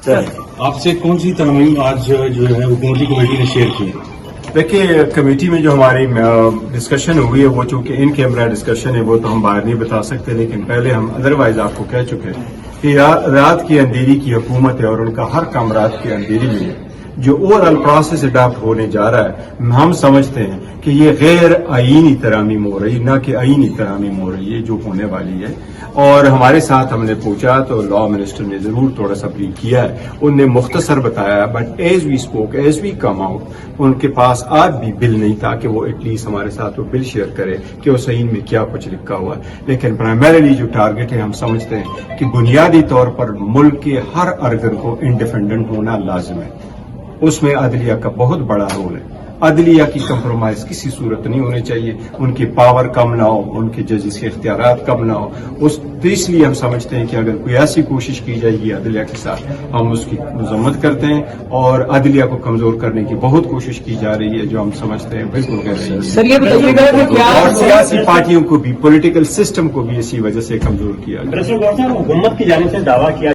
آپ سے کون سی ترمیم آج جو ہے حکومتی کمیٹی نے شیئر کی؟ دیکھیے کمیٹی میں جو ہماری ڈسکشن ہوئی ہے وہ چونکہ ان کیمرہ ڈسکشن ہے وہ تو ہم باہر نہیں بتا سکتے، لیکن پہلے ہم ادروائز آپ کو کہہ چکے ہیں کہ رات کی اندھیری کی حکومت ہے اور ان کا ہر کام رات کی اندھیری میں ہے۔ جو اوور آل پروسیس اڈاپٹ ہونے جا رہا ہے ہم سمجھتے ہیں کہ یہ غیر آئینی ترامیم ہو رہی، نہ کہ آئینی ترامیم ہو رہی ہے جو ہونے والی ہے۔ اور ہمارے ساتھ ہم نے پوچھا تو لا منسٹر نے ضرور تھوڑا سا بریف کیا ہے، ان نے مختصر بتایا، but as we spoke, as we come out, ان کے پاس آج بھی بل نہیں تھا کہ وہ ایٹ لیسٹ ہمارے ساتھ وہ بل شیئر کرے کہ اس آئین میں کیا کچھ لکھا ہوا ہے۔ لیکن پرائمریلی جو ٹارگٹ ہے ہم سمجھتے ہیں کہ بنیادی طور پر ملک کے ہر ارگن کو انڈیپینڈنٹ ہونا لازم ہے، اس میں عدلیہ کا بہت بڑا رول ہے۔ عدلیہ کی کمپرومائز کسی صورت نہیں ہونی چاہیے، ان کی پاور کم نہ ہو، ان کے ججز کے اختیارات کم نہ ہو۔ اس لیے ہم سمجھتے ہیں کہ اگر کوئی ایسی کوشش کی جائے گی عدلیہ کے ساتھ ہم اس کی مذمت کرتے ہیں، اور عدلیہ کو کمزور کرنے کی بہت کوشش کی جا رہی ہے جو ہم سمجھتے ہیں بالکل غیر صحیح ہے، اور سیاسی پارٹیوں کو بھی، پولیٹیکل سسٹم کو بھی اسی وجہ سے کمزور کیا گیا۔ حکومت کی جانب سے دعویٰ کیا